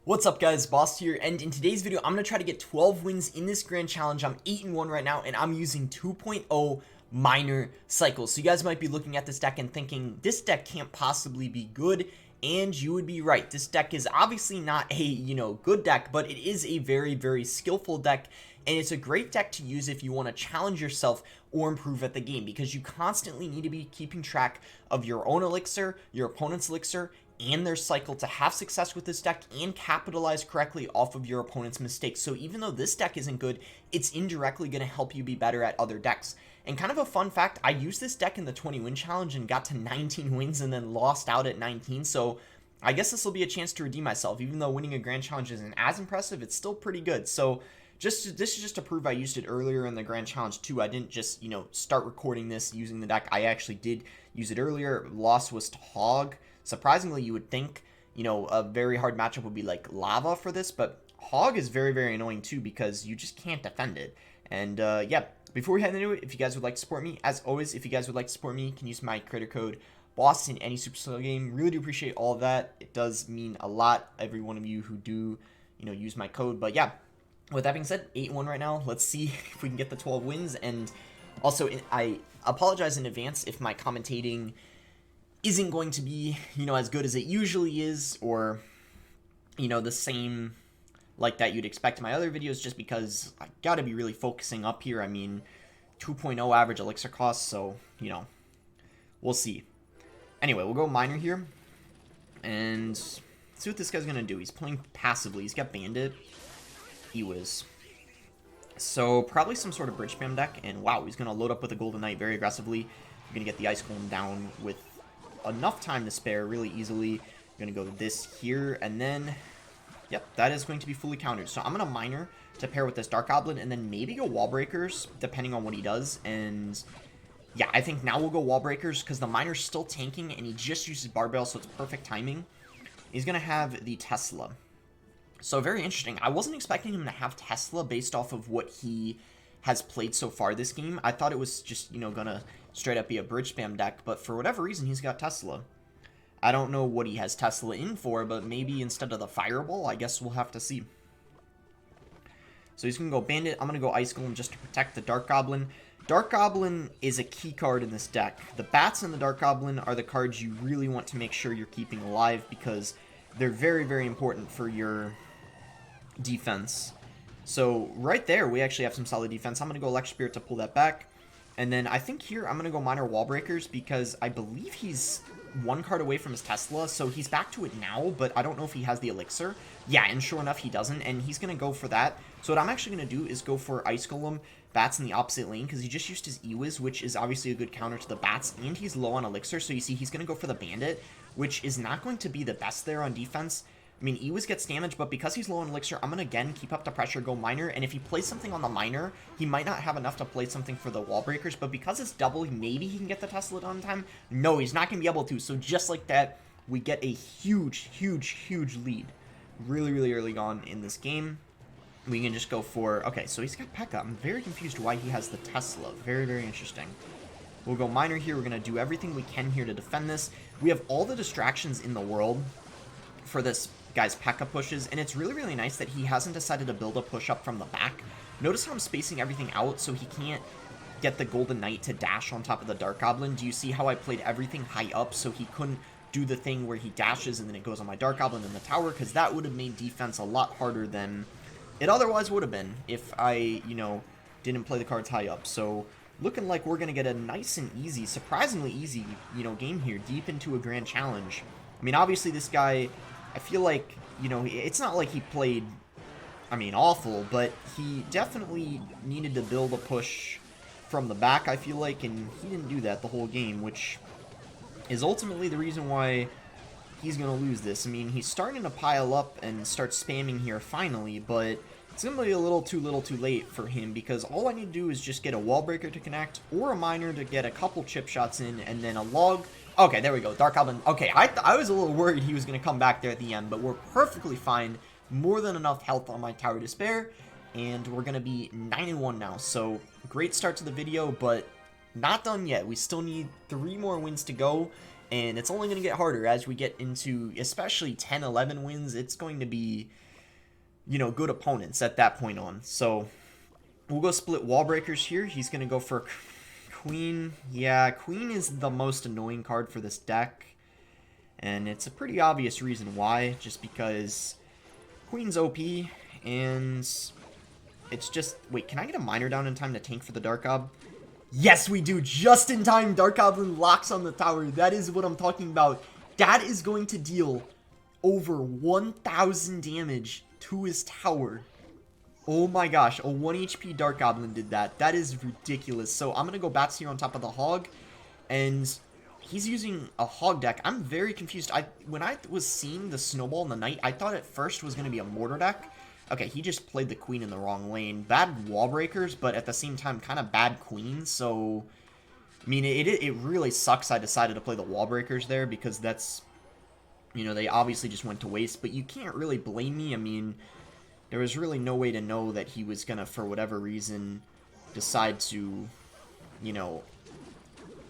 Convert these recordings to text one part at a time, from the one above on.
What's up guys, Boss here, and in today's video I'm going to try to get 12 wins in this grand challenge. I'm 8-1 right now, and I'm using 2.0 minor cycles. So you guys might be looking at this deck and thinking, this deck can't possibly be good, and you would be right. This deck is obviously not a, good deck, but it is a very, very skillful deck, and it's a great deck to use if you want to challenge yourself or improve at the game, because you constantly need to be keeping track of your own elixir, your opponent's elixir, and their cycle to have success with this deck and capitalize correctly off of your opponent's mistakes. So even though this deck isn't good, it's indirectly going to help you be better at other decks. And kind of a fun fact, I used this deck in the 20 win challenge and got to 19 wins and then lost out at 19. So I guess this will be a chance to redeem myself. Even though winning a grand challenge isn't as impressive, it's still pretty good. So this is just to prove I used it earlier in the grand challenge too. I didn't just, start recording this using the deck. I actually did use it earlier. Loss was to Hog. Surprisingly, you would think, a very hard matchup would be like Lava for this, but Hog is very, very annoying too because you just can't defend it. And yeah, before we head into it, if you guys would like to support me, as always, if you guys would like to support me, you can use my creator code BOSS in any Supercell game. Really do appreciate all of that. It does mean a lot, every one of you who do, use my code. But yeah, with that being said, 8-1 right now. Let's see if we can get the 12 wins. And also, I apologize in advance if my commentating isn't going to be, as good as it usually is, or, the same like that you'd expect in my other videos, just because I gotta be really focusing up here. I mean, 2.0 average elixir cost, so, we'll see. Anyway, we'll go Miner here, and see what this guy's gonna do. He's playing passively. He's got Bandit. He was. So, probably some sort of bridge spam deck, and wow, he's gonna load up with a Golden Knight very aggressively. You're gonna get the Ice Golem down with enough time to spare really easily. I'm going to go this here, and then, yep, that is going to be fully countered. So I'm going to Miner to pair with this Dark Goblin, and then maybe go Wall Breakers, depending on what he does. And yeah, I think now we'll go Wall Breakers, because the Miner's still tanking, and he just uses Barbell, so it's perfect timing. He's going to have the Tesla. So very interesting. I wasn't expecting him to have Tesla based off of what he has played so far this game. I thought it was just, gonna straight up be a bridge spam deck, but for whatever reason, he's got Tesla. I don't know what he has Tesla in for, but maybe instead of the Fireball, I guess we'll have to see. So he's gonna go Bandit. I'm gonna go Ice Golem just to protect the Dark Goblin. Dark Goblin is a key card in this deck. The Bats and the Dark Goblin are the cards you really want to make sure you're keeping alive, because they're very, very important for your defense. So right there, we actually have some solid defense. I'm going to go Electric Spirit to pull that back. And then I think here I'm going to go Miner Wall Breakers, because I believe he's one card away from his Tesla. So he's back to it now, but I don't know if he has the Elixir. Yeah, and sure enough, he doesn't. And he's going to go for that. So what I'm actually going to do is go for Ice Golem, Bats in the opposite lane, because he just used his Ewiz, which is obviously a good counter to the Bats. And he's low on Elixir, so you see he's going to go for the Bandit, which is not going to be the best there on defense. I mean, Ewiz gets damage, but because he's low on Elixir, I'm going to, again, keep up the pressure, go Miner, and if he plays something on the Miner, he might not have enough to play something for the Wall Breakers, but because it's double, maybe he can get the Tesla done in time. No, he's not going to be able to, so just like that, we get a huge, huge, huge lead really, really early on in this game. We can just go for, okay, so he's got Pekka. I'm very confused why he has the Tesla. Very, very interesting. We'll go Miner here. We're going to do everything we can here to defend this. We have all the distractions in the world for this guy's Pekka pushes, and it's really, really nice that he hasn't decided to build a push up from the back. Notice how I'm spacing everything out so he can't get the Golden Knight to dash on top of the Dark Goblin. Do you see how I played everything high up so he couldn't do the thing where he dashes and then it goes on my Dark Goblin in the tower? Because that would have made defense a lot harder than it otherwise would have been if I, didn't play the cards high up. So looking like we're going to get a nice and easy, surprisingly easy, game here, deep into a grand challenge. I mean, obviously this guy, I feel like, it's not like he played, awful, but he definitely needed to build a push from the back, I feel like, and he didn't do that the whole game, which is ultimately the reason why he's going to lose this. I mean, he's starting to pile up and start spamming here finally, but it's going to be a little too late for him, because all I need to do is just get a Wall Breaker to connect, or a Miner to get a couple chip shots in, and then a Log. Okay, there we go. Dark Goblin. Okay, I was a little worried he was going to come back there at the end, but we're perfectly fine. More than enough health on my Tower to spare, and we're going to be 9-1 now. So, great start to the video, but not done yet. We still need 3 more wins to go, And it's only going to get harder as we get into, especially 10, 11 wins. It's going to be, you know, good opponents at that point on. So we'll go split wall breakers here. He's going to go for Queen. Yeah, Queen is the most annoying card for this deck. And it's a pretty obvious reason why. Just because Queen's OP and it's just... Wait, can I get a miner down in time to tank for the Dark Gob? Yes, we do. Just in time, Dark Goblin locks on the tower. That is what I'm talking about. That is going to deal over 1,000 damage to his tower. Oh my gosh, a 1 HP Dark Goblin did that. That is ridiculous. So I'm going to go Bats here on top of the Hog. And he's using a Hog deck. I'm very confused. When I was seeing the Snowball in the night, I thought at first it was going to be a Mortar deck. Okay, he just played the Queen in the wrong lane. Bad wall breakers, but at the same time, kind of bad Queen. So, I mean, it really sucks I decided to play the wall breakers there because that's, you know, they obviously just went to waste. But you can't really blame me. I mean, there was really no way to know that he was going to, for whatever reason, decide to, you know,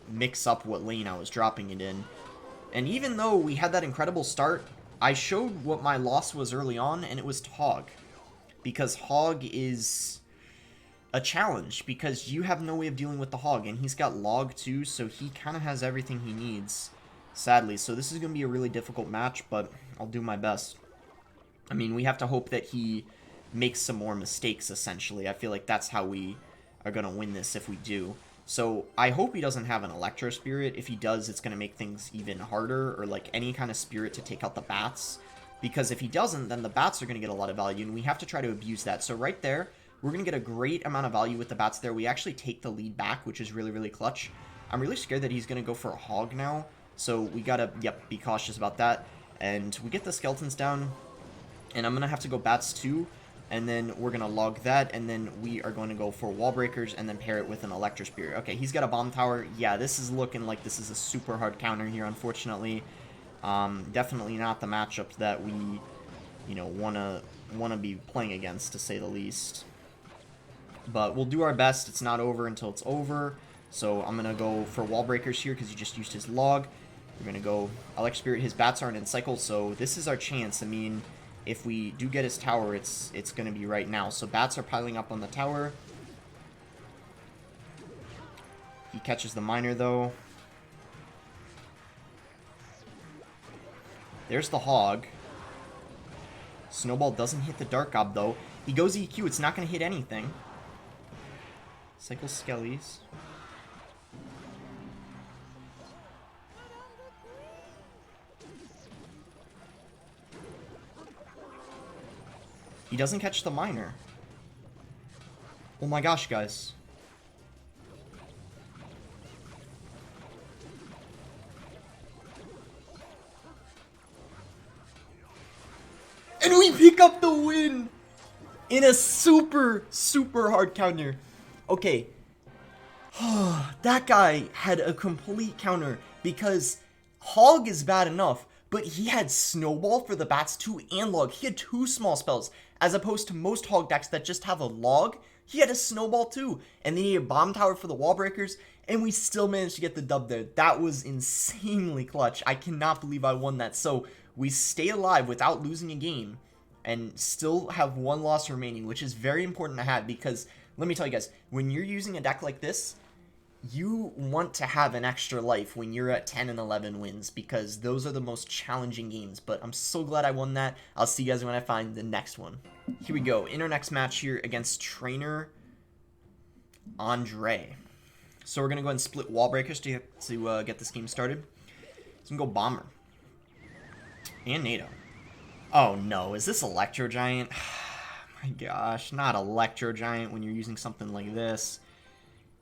mix up what lane I was dropping it in. And even though we had that incredible start, I showed what my loss was early on, and it was to Hog. Because Hog is a challenge, because you have no way of dealing with the Hog, and he's got Log too, so he kind of has everything he needs, sadly. So this is going to be a really difficult match, but I'll do my best. I mean, we have to hope that he makes some more mistakes, essentially. I feel like that's how we are going to win this if we do. So I hope he doesn't have an Electro Spirit. If he does, it's going to make things even harder, or like any kind of Spirit to take out the Bats. Because if he doesn't, then the Bats are going to get a lot of value, and we have to try to abuse that. So right there, we're going to get a great amount of value with the Bats there. We actually take the lead back, which is really, really clutch. I'm really scared that he's going to go for a Hog now. So we got to, yep, be cautious about that. And we get the Skeletons down, and I'm going to have to go Bats too. And then we're going to log that, and then we are going to go for Wall Breakers, and then pair it with an Electro Spirit. Okay, he's got a Bomb Tower. Yeah, this is looking like this is a super hard counter here, unfortunately. Definitely not the matchup that we, you know, wanna be playing against, to say the least. But we'll do our best. It's not over until it's over. So I'm gonna go for Wall Breakers here because he just used his log. We're gonna go Electro Spirit. His Bats aren't in cycle, so this is our chance. I mean, if we do get his tower, it's gonna be right now. So Bats are piling up on the tower. He catches the miner though. There's the Hog. Snowball doesn't hit the Dark Gob, though. He goes EQ. It's not going to hit anything. Cycle Skellies. He doesn't catch the miner. Oh my gosh, guys. And we pick up the win in a super, super hard counter. Okay. That guy had a complete counter because Hog is bad enough, but he had Snowball for the Bats too and Log. He had 2 small spells as opposed to most Hog decks that just have a Log. He had a Snowball too, and then he had a Bomb Tower for the Wall Breakers, and we still managed to get the dub there. That was insanely clutch. I cannot believe I won that. So we stay alive without losing a game and still have 1 loss remaining, which is very important to have because, let me tell you guys, when you're using a deck like this, you want to have an extra life when you're at 10 and 11 wins because those are the most challenging games. But I'm so glad I won that. I'll see you guys when I find the next one. Here we go. In our next match here against Trainer Andre. So we're going to go ahead and split Wall Breakers to get this game started. So we can go Bomber. And NATO. Oh no, is this Electro Giant? My gosh, not Electro Giant when you're using something like this.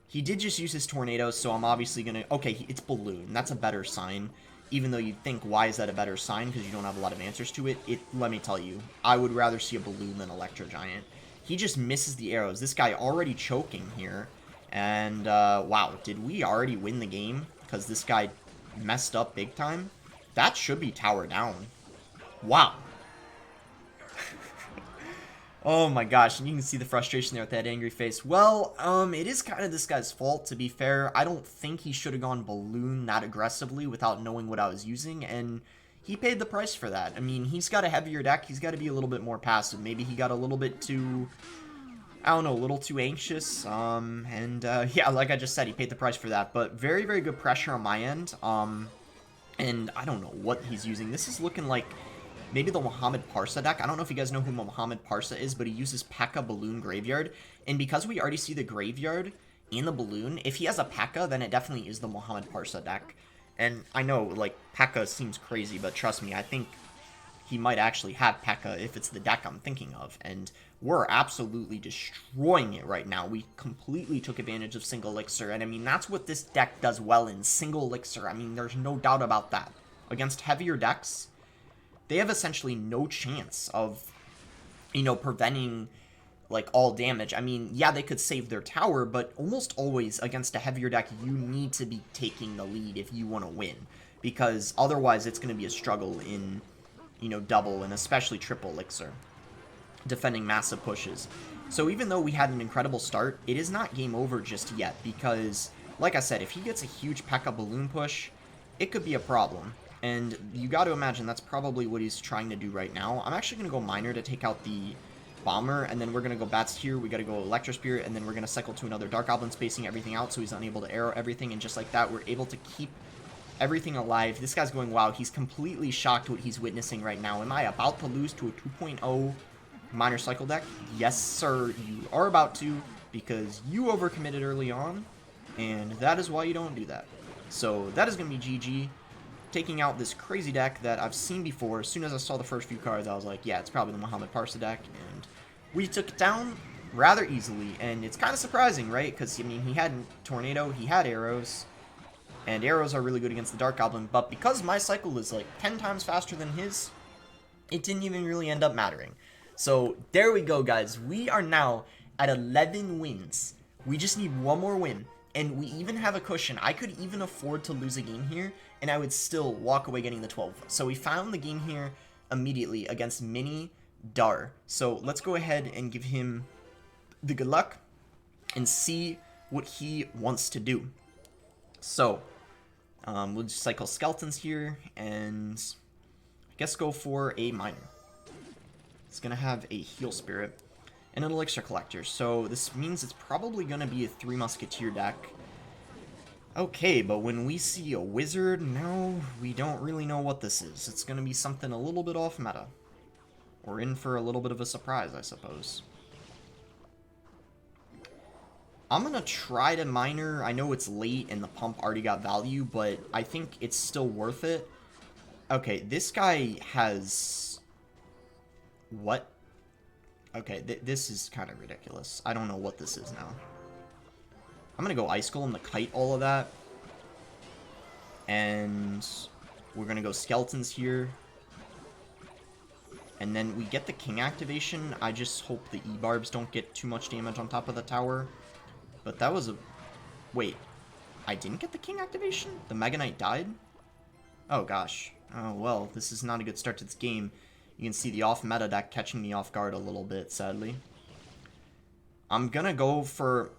He did just use his Tornado, so I'm obviously going to... Okay, it's Balloon. That's a better sign. Even though you'd think, why is that a better sign? Because you don't have a lot of answers to it. Let me tell you, I would rather see a Balloon than Electro Giant. He just misses the arrows. This guy already choking here. And, wow, did we already win the game? Because this guy messed up big time? That should be tower down. Wow. Oh my gosh, and you can see the frustration there with that angry face. Well, it is kind of this guy's fault, to be fair. I don't think he should have gone balloon that aggressively without knowing what I was using, and he paid the price for that. I mean, he's got a heavier deck. He's got to be a little bit more passive. Maybe he got a little bit too, I don't know, a little too anxious. Yeah, like I just said, he paid the price for that. But very, very good pressure on my end. And I don't know what he's using. This is looking like maybe the Mohamed Parsa deck. I don't know if you guys know who Mohamed Parsa is, but he uses Pekka Balloon Graveyard. And because we already see the Graveyard in the Balloon, if he has a Pekka, then it definitely is the Mohamed Parsa deck. And I know, like, Pekka seems crazy, but trust me, I think he might actually have Pekka if it's the deck I'm thinking of. And we're absolutely destroying it right now. We completely took advantage of Single Elixir. And I mean, that's what this deck does well in Single Elixir. I mean, there's no doubt about that. Against heavier decks, they have essentially no chance of, you know, preventing, like, all damage. I mean, yeah, they could save their tower, but almost always against a heavier deck, you need to be taking the lead if you want to win. Because otherwise, it's going to be a struggle in, you know, double and especially triple elixir, defending massive pushes. So even though we had an incredible start, it is not game over just yet. Because, like I said, if he gets a huge Pekka Balloon push, it could be a problem. And you got to imagine that's probably what he's trying to do right now. I'm actually going to go Miner to take out the Bomber, and then we're going to go Bats here. We got to go Electro Spirit, and then we're going to cycle to another Dark Goblin, spacing everything out so he's unable to arrow everything. And just like that, we're able to keep everything alive. This guy's going, wow, he's completely shocked what he's witnessing right now. Am I about to lose to a 2.0 Miner Cycle deck? Yes, sir, you are about to, because you overcommitted early on, and that is why you don't do that. So that is going to be GG. Taking out this crazy deck that I've seen before. As soon as I saw the first few cards, I was like, yeah, it's probably the Mohamed Parsa deck, and we took it down rather easily, and it's kind of surprising, right? Because, I mean, he had Tornado, he had arrows, and arrows are really good against the Dark Goblin, but because my cycle is like 10 times faster than his, it didn't even really end up mattering. So there we go, guys. We are now at 11 wins. We just need one more win. And we even have a cushion. I could even afford to lose a game here, and I would still walk away getting the 12. So we found the game here immediately against Mini Dar. So let's go ahead and give him the good luck and see what he wants to do. So we'll just cycle Skeletons here, and I guess go for a Miner. It's going to have a Heal Spirit and an Elixir Collector, so this means it's probably going to be a 3 Musketeer deck. Okay, but when we see a Wizard, no, we don't really know what this is. It's going to be something a little bit off meta. We're in for a little bit of a surprise, I suppose. I'm going to try to Miner. I know it's late and the pump already got value, but I think it's still worth it. Okay, this guy has... What? Okay, this is kind of ridiculous. I don't know what this is now. I'm going to go Ice Golem to kite all of that. And we're going to go Skeletons here. And then we get the King activation. I just hope the E-Barbs don't get too much damage on top of the tower. But that was a... Wait. I didn't get the King activation? The Mega Knight died? Oh, gosh. Oh, well, this is not a good start to this game. You can see the off-meta deck catching me off guard a little bit, sadly. I'm gonna go for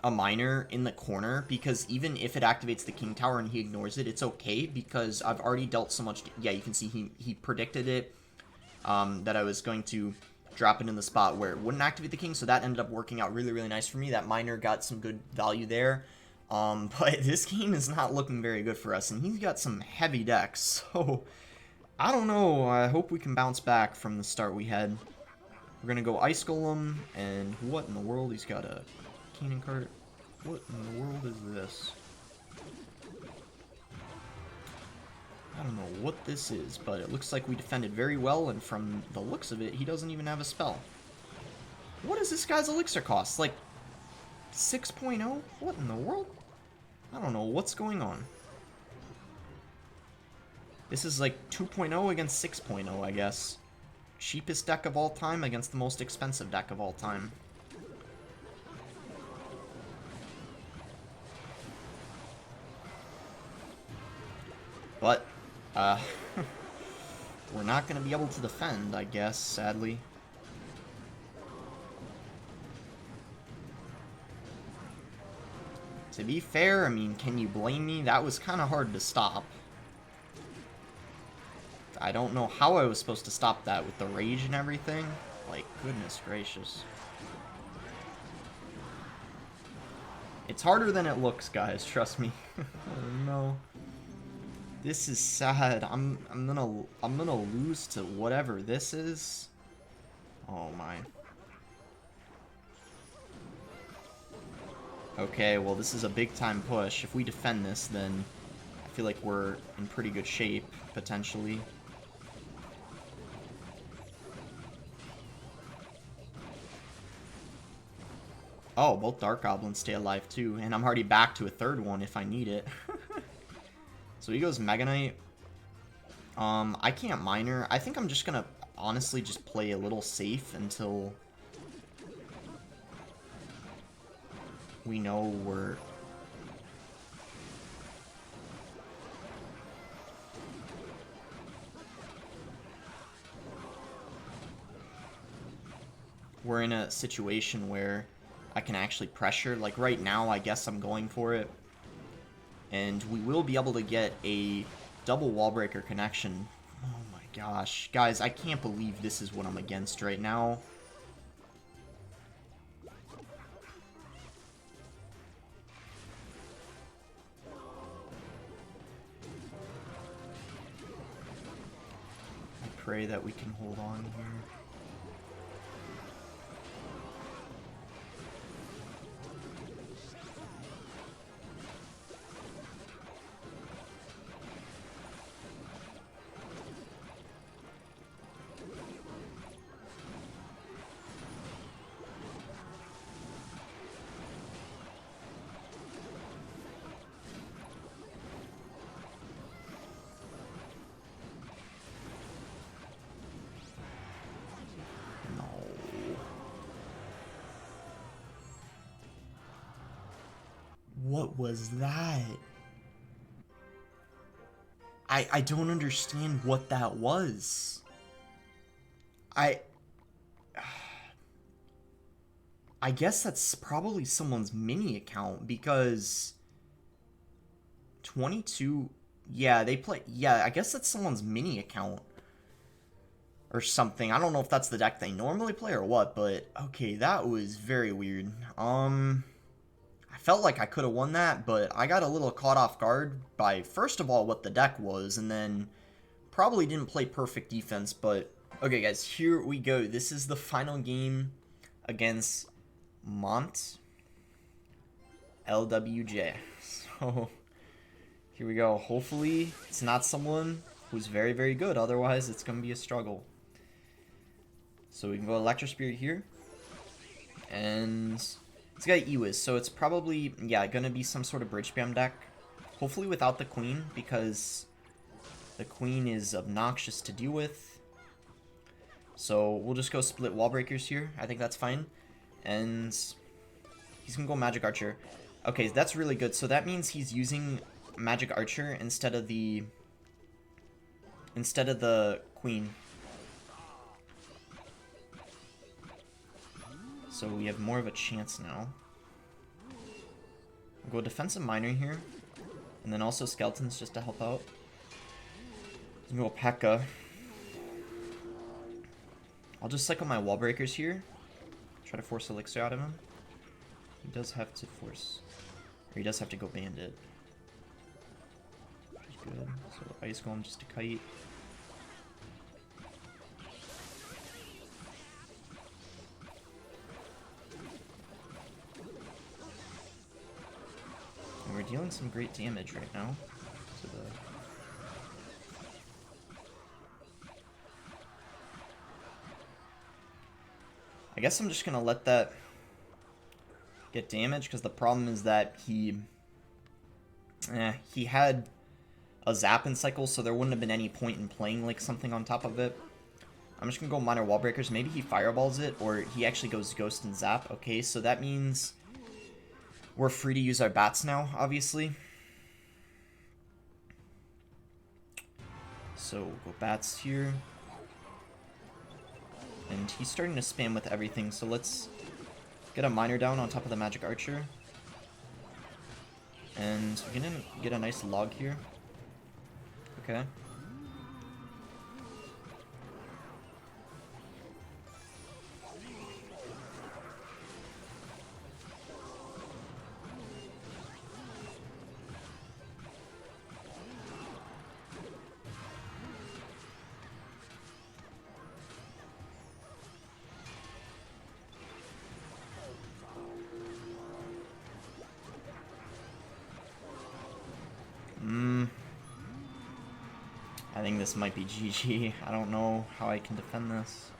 a Miner in the corner, because even if it activates the King Tower and he ignores it, it's okay, because I've already dealt so much... Yeah, you can see he predicted it, that I was going to drop it in the spot where it wouldn't activate the King, so that ended up working out really, really nice for me. That Miner got some good value there. But this game is not looking very good for us, and he's got some heavy decks, so... I don't know. I hope we can bounce back from the start we had. We're going to go Ice Golem, and what in the world? He's got a Cannon card. What in the world is this? I don't know what this is, but it looks like we defended very well, and from the looks of it, he doesn't even have a spell. What does this guy's Elixir cost? Like 6.0? What in the world? I don't know what's going on. This is like 2.0 against 6.0, I guess. Cheapest deck of all time against the most expensive deck of all time. But, we're not going to be able to defend, I guess, sadly. To be fair, I mean, can you blame me? That was kind of hard to stop. I don't know how I was supposed to stop that with the rage and everything. Like, goodness gracious. It's harder than it looks, guys, trust me. Oh no. This is sad. I'm gonna lose to whatever this is. Oh my. Okay, well this is a big time push. If we defend this, then I feel like we're in pretty good shape, potentially. Oh, both Dark Goblins stay alive too, and I'm already back to a third one if I need it. So he goes Mega Knight. I can't Miner. I think I'm just gonna honestly just play a little safe until we know we're in a situation where I can actually pressure. Like right now, I guess I'm going for it. And we will be able to get a double wall breaker connection. Oh my gosh. Guys, I can't believe this is what I'm against right now. I pray that we can hold on here. What was that? I don't understand what that was. I guess that's probably someone's mini account because 22, yeah, they play, yeah, I guess that's someone's mini account or something. I don't know if that's the deck they normally play or what, but okay, that was very weird. I felt like I could have won that, but I got a little caught off guard by, first of all, what the deck was, and then probably didn't play perfect defense, but... Okay, guys, here we go. This is the final game against Mont LWJ. So, here we go. Hopefully, it's not someone who's very, very good. Otherwise, it's going to be a struggle. So, we can go Electro Spirit here. And... it's got Ewiz, so it's probably, yeah, gonna be some sort of bridge spam deck. Hopefully without the queen, because the queen is obnoxious to deal with. So we'll just go split wall breakers here. I think that's fine. And he's gonna go Magic Archer. Okay, that's really good. So that means he's using Magic Archer instead of the queen. So we have more of a chance now. We'll go Defensive Miner here. And then also Skeletons just to help out. We'll go Pekka. I'll just cycle my Wall Breakers here. Try to force Elixir out of him. He does have to force... or he does have to go Bandit. Which is good. So Ice Golem just to kite. We're dealing some great damage right now to the... I guess I'm just gonna let that get damaged because the problem is that he had a Zap in cycle, so there wouldn't have been any point in playing like something on top of it. I'm just gonna go Minor Wall Breakers. Maybe he Fireballs it, or he actually goes Ghost and Zap. Okay, so that means we're free to use our bats now, obviously. So we'll go bats here. And he's starting to spam with everything, so let's get a miner down on top of the Magic Archer. And we're gonna get a nice log here. Okay. I think this might be GG. I don't know how I can defend this.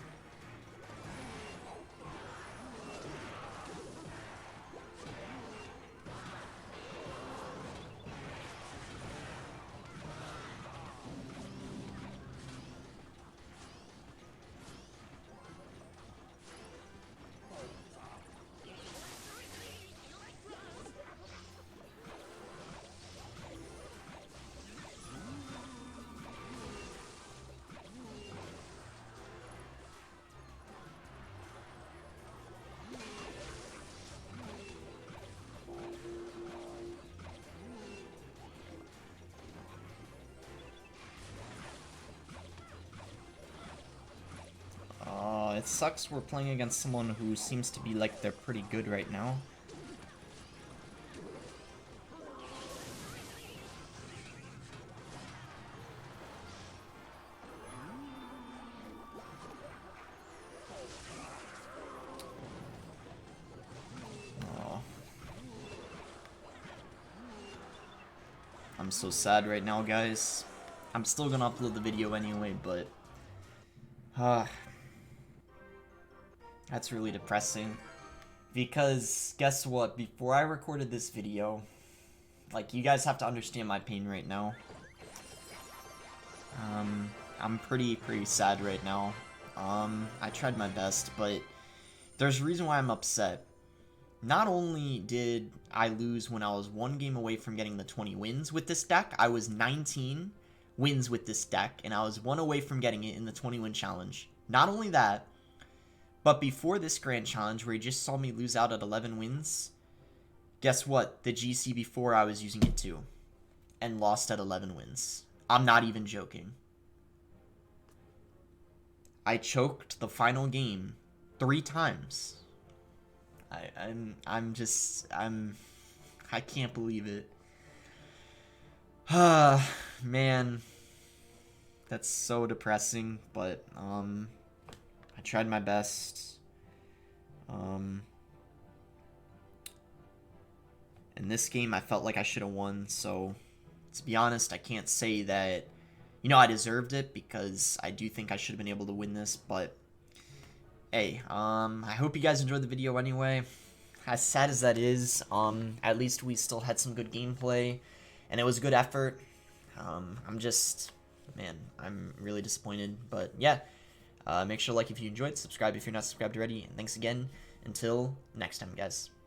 It sucks we're playing against someone who seems to be like they're pretty good right now. Oh. I'm so sad right now, guys. I'm still gonna upload the video anyway, but that's really depressing. Because, guess what? Before I recorded this video, like, you guys have to understand my pain right now. I'm pretty sad right now. I tried my best, but there's a reason why I'm upset. Not only did I lose when I was 1 game away from getting the 20 wins with this deck, I was 19 wins with this deck, and I was 1 away from getting it in the 20-win challenge. Not only that, but before this grand challenge, where you just saw me lose out at 11 wins, guess what? The GC before I was using it too, and lost at 11 wins. I'm not even joking. I choked the final game 3 times. I can't believe it. Man, that's so depressing, but I tried my best. In this game, I felt like I should have won, so to be honest, I can't say that, you know, I deserved it, because I do think I should have been able to win this, but hey, I hope you guys enjoyed the video anyway. As sad as that is, at least we still had some good gameplay, and it was a good effort. I'm really disappointed, but yeah. Make sure to like if you enjoyed, subscribe if you're not subscribed already, and thanks again. Until next time, guys.